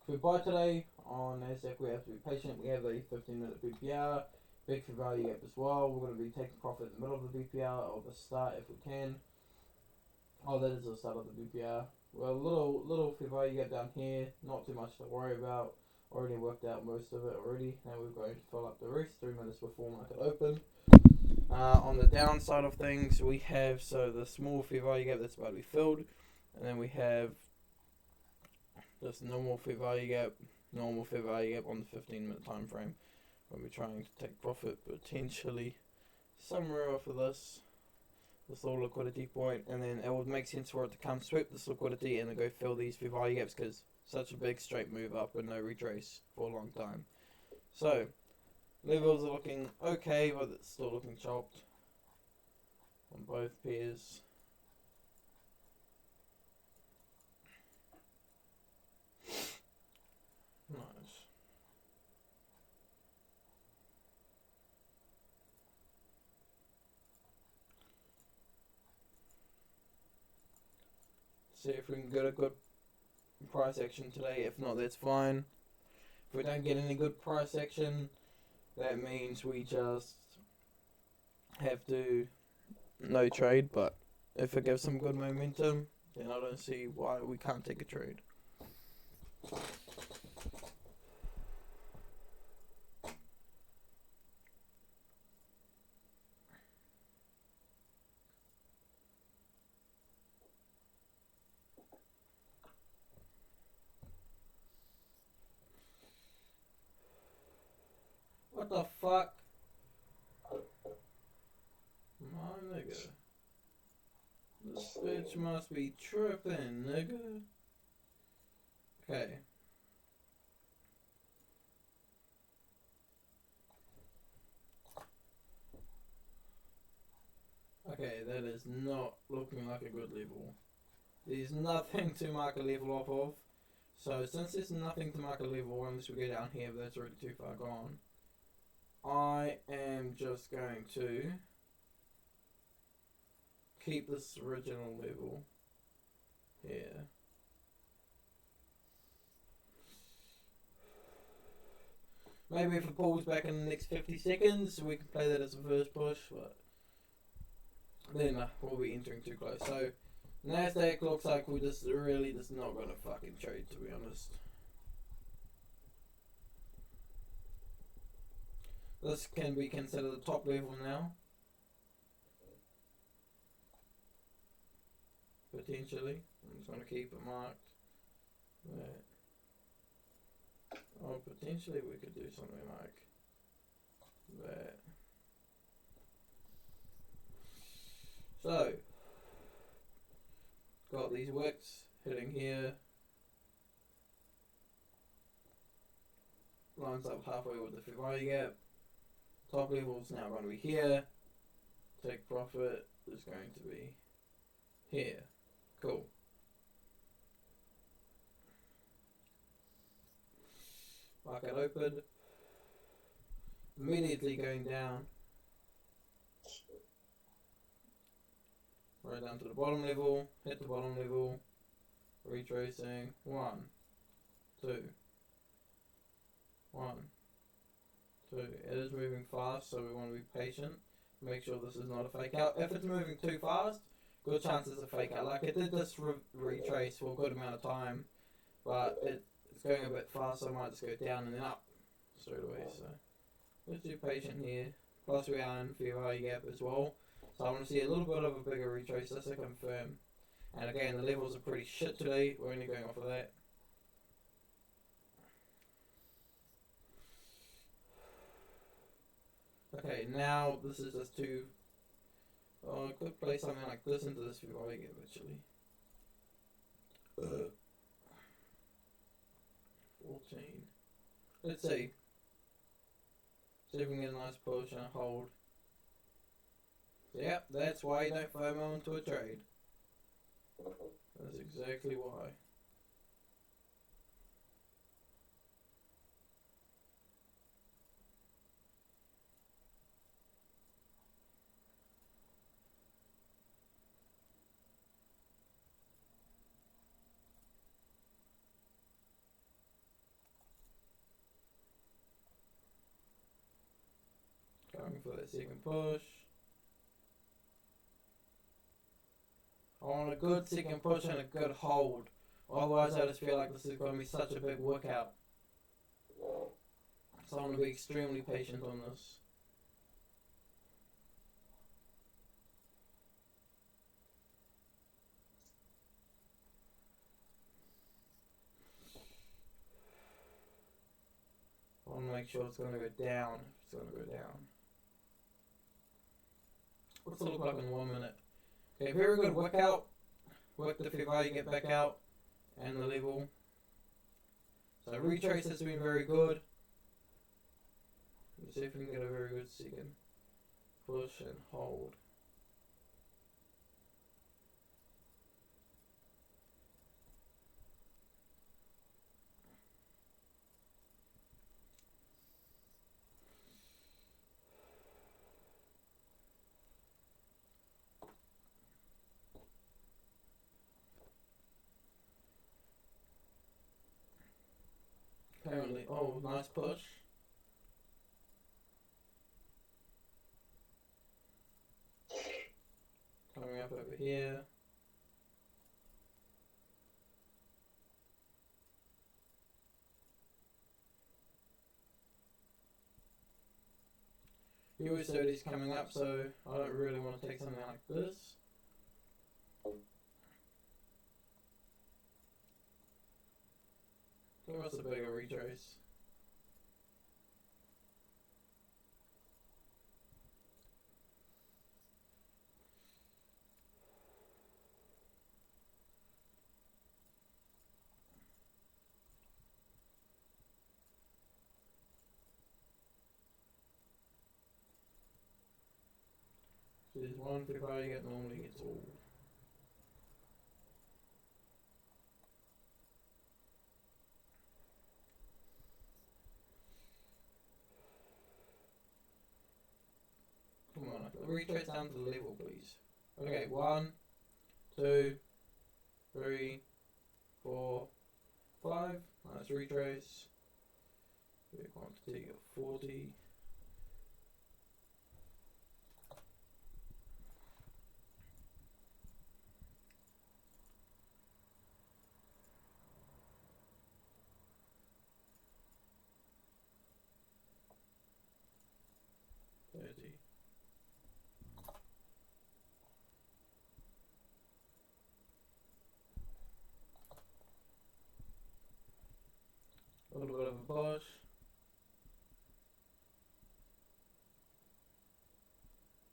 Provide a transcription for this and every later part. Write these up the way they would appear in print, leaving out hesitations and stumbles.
If we buy today on NASDAQ, we have to be patient. We have a 15-minute BPR, big fair value gap as well. We're going to be taking profit in the middle of the BPR or the start if we can. Oh, that is the start of the BPR. Well, little fair value gap down here, not too much to worry about. Already worked out most of it already. Now we're going to fill up the rest 3 minutes before market open. On the downside of things, we have the small fair value gap that's about to be filled, and then we have this normal fair value gap on the 15-minute time frame. When we're trying to take profit potentially somewhere off of this little liquidity point, and then it would make sense for it to come sweep this liquidity and then go fill these fair value gaps because such a big straight move up and no retrace for a long time. So levels are looking okay, but it's still looking chopped on both pairs. Nice. See if we can get a good price action today. If not, that's fine. If we don't get any good price action, that means we just have to no trade. But if it gives some good momentum, then I don't see why we can't take a trade. What the fuck? My nigga. This bitch must be tripping, nigga. Okay. Okay, that is not looking like a good level. There's nothing to mark a level off of. So since there's nothing to mark a level unless we go down here, but that's already too far gone, I am just going to keep this original level here. Maybe if it pulls back in the next 50 seconds, we can play that as a first push, but then we'll be entering too close. So NASDAQ looks like we're just really just not gonna fucking trade, to be honest. This can be considered the top level now. Potentially. I'm just gonna keep it marked. That. Oh, potentially we could do something like that. So, got these wicks hitting here. Lines up halfway with the fair value gap. Top level's now going to be here. Take profit is going to be here. Cool. Market open. Immediately going down. Right down to the bottom level. Hit the bottom level. Retracing. 1, 2. 1, 2. It is moving fast, so we want to be patient. Make sure this is not a fake out. If it's moving too fast, good chance it's a fake out. Like it did this retrace for a good amount of time, but it's going a bit fast, so I might just go down and then up straight away. So let's be patient here. Plus we are in fair value gap as well, so I want to see a little bit of a bigger retrace just to confirm. And again, the levels are pretty shit today. We're only going off of that. Okay, now this is just too. I could play something like this into this fair value gap actually. 14. Let's see. See if we can get a nice push and a hold. Yep, that's why you don't FOMO into a trade. That's exactly why. for that second push. I want a good second push and a good hold. Otherwise, I just feel like this is going to be such a big workout. So I'm going to be extremely patient on this. I want to make sure it's going to go down. It's going to go down. What's it look like in 1 minute? Okay, very good workout. Work the free value, get back out, and the level. So retrace has been very good. Let's see if we can get a very good second push and hold. Apparently, oh, nice push. Coming up over here. US 30 is coming up, so I don't really want to take something like this. Give us a bigger retrace. So there's one free value get normally gets all. Come on, retrace down to the level, please. Okay, 1, 2, 3, 4, 5. Nice retrace. Big quantity of 40. A little bit of a push.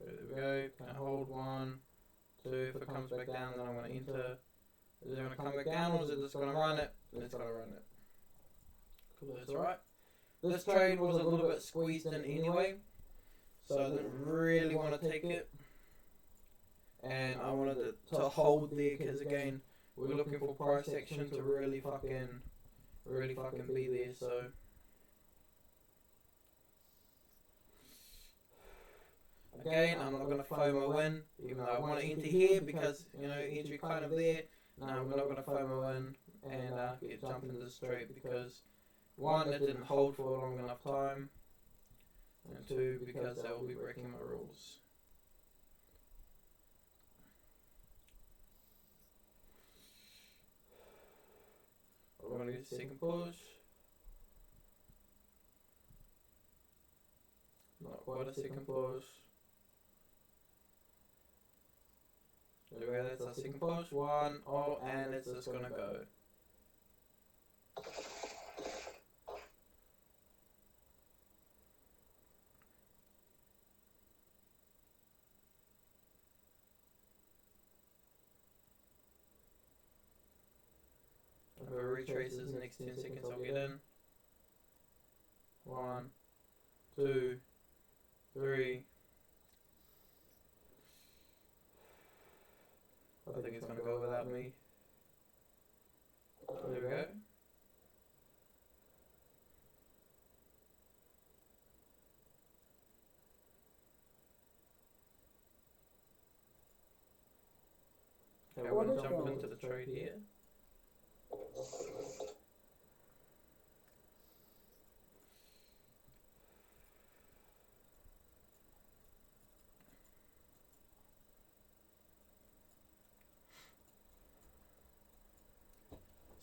There we go. Can I hold 1, 2? If it comes back down, then I'm going to enter. Is it going to come back down, or is it just going to run it? It's going to run it. Cool, that's alright. This trade was a little bit squeezed in anyway, so I didn't really want to take it. And I wanted it to hold there, because again, we're looking for price action to really fucking be there, so. Again, I'm not going to FOMO in, even though I want to enter here because, you know, entry kind of there. No, I'm not going to FOMO in and jump into this trade because, 1, it didn't hold for a long enough time, and 2, because that will be breaking my rules. We're going to get a second push. Not quite a second push. There we go, that's our second push. 1, oh, and it's just gonna go. If it retraces the next 10 seconds, I'll get in. 1, 2, 3. I think it's going to go without me. There we go. Okay, I'm going to jump into the trade here.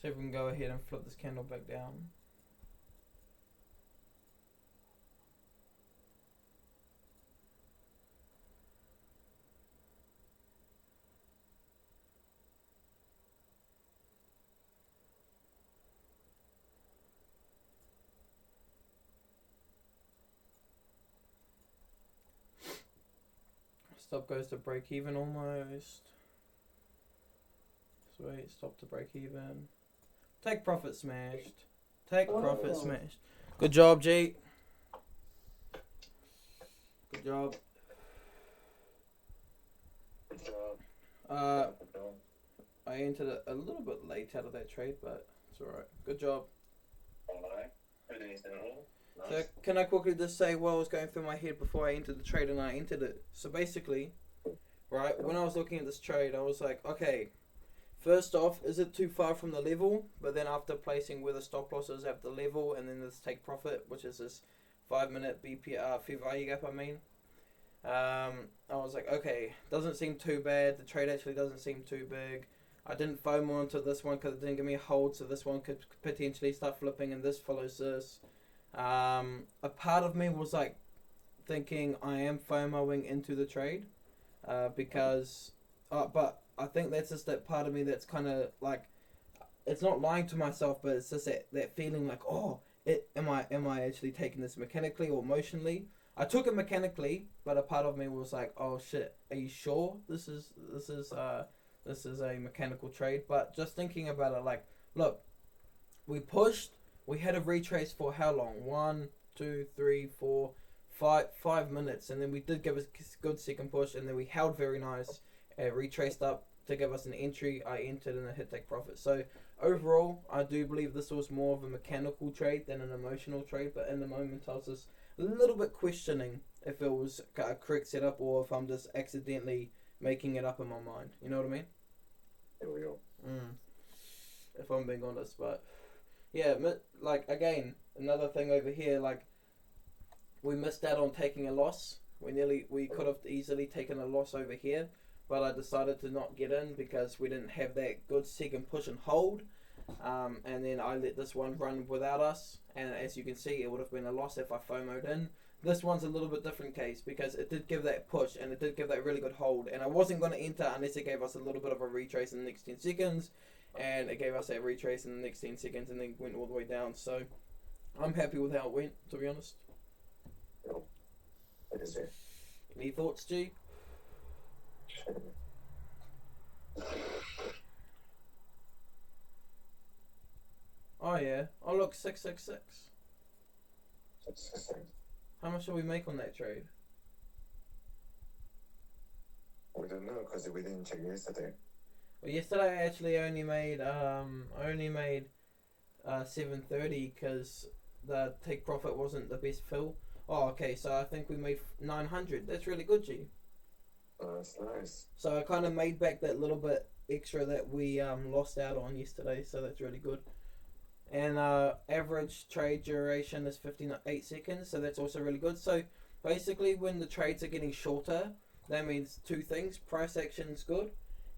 See if we can go ahead and flip this candle back down. Stop goes to break even almost. Sweet, stop to break even. Take profit smashed. Take profit smashed. Good job, G. Good job. Good job. I entered it a little bit late out of that trade, but it's alright. Good job. Alright. Anything at all? So Nice. can I quickly just say what was going through my head before I entered the trade and I entered it? So basically, right, when I was looking at this trade, I was like, okay, first off, is it too far from the level? But then after placing where the stop losses have the level and then this take profit, which is this 5 minute BPR fair value gap, I was like, okay, doesn't seem too bad. The trade actually doesn't seem too big. I didn't FOMO onto this one because it didn't give me a hold, so this one could potentially start flipping and this follows this. A part of me was like thinking I am FOMOing into the trade because, but I think that's just that part of me that's kind of like, it's not lying to myself, but it's just that feeling like, oh, am I actually taking this mechanically or emotionally? I took it mechanically, but a part of me was like, oh shit, are you sure this is a mechanical trade? But just thinking about it, like, look, we pushed. We had a retrace for how long? 1, 2, 3, 4, 5 minutes, and then we did give a good second push, and then we held very nice, retraced up to give us an entry. I entered and I hit take profit. So overall, I do believe this was more of a mechanical trade than an emotional trade. But in the moment, I was just a little bit questioning if it was a correct setup or if I'm just accidentally making it up in my mind. You know what I mean? Here we go. If I'm being honest, but. Yeah, like, again, another thing over here, like, we missed out on taking a loss. We could have easily taken a loss over here, but I decided to not get in because we didn't have that good second push and hold. And then I let this one run without us, and as you can see, it would have been a loss if I FOMO'd in. This one's a little bit different case because it did give that push and it did give that really good hold, and I wasn't going to enter unless it gave us a little bit of a retrace in the next 10 seconds. And it gave us that retrace in the next 10 seconds and then went all the way down. So I'm happy with how it went, to be honest. It is it. Any thoughts, G? Oh yeah. Oh look, 666. How much did we make on that trade? We don't know because we didn't check yesterday. Well, yesterday I actually only made 730 because the take profit wasn't the best fill. Oh, okay, so I think we made 900. That's really good, G. Oh, that's nice. So I kind of made back that little bit extra that we lost out on yesterday, so that's really good. And average trade duration is 58 seconds, so that's also really good. So basically, when the trades are getting shorter, that means two things: price action's good,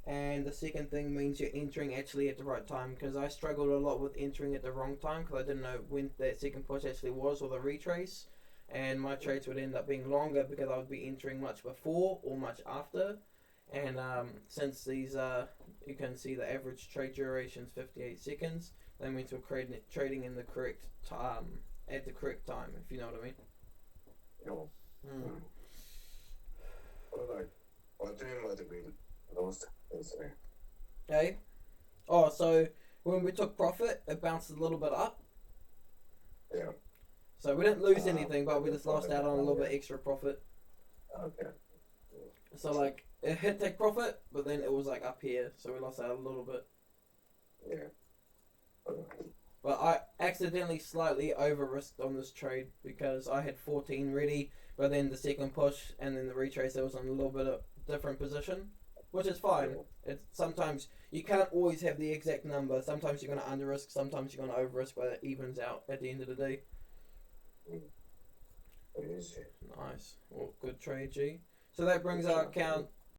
and the second thing means you're entering actually at the right time. Because I struggled a lot with entering at the wrong time because I didn't know when that second push actually was or the retrace, and my trades would end up being longer because I would be entering much before or much after. And since these you can see the average trade duration is 58 seconds, that means we're trading in the correct time at the correct time, if you know what I mean. No. Alright. What do you mean we lost yesterday? Okay. Oh, so when we took profit, it bounced a little bit up. Yeah. So we didn't lose anything, but we just lost out on a little bit extra profit. Okay. So like it hit take profit, but then it was like up here, so we lost out a little bit. Yeah. But I accidentally slightly over risked on this trade because I had 14 ready, but then the second push and then the retrace, I was in a little bit of different position, which is fine. It's sometimes you can't always have the exact number. Sometimes you're gonna under risk, sometimes you're gonna over risk, but it evens out at the end of the day. It is it. Nice. Well, good trade, G. So that brings our account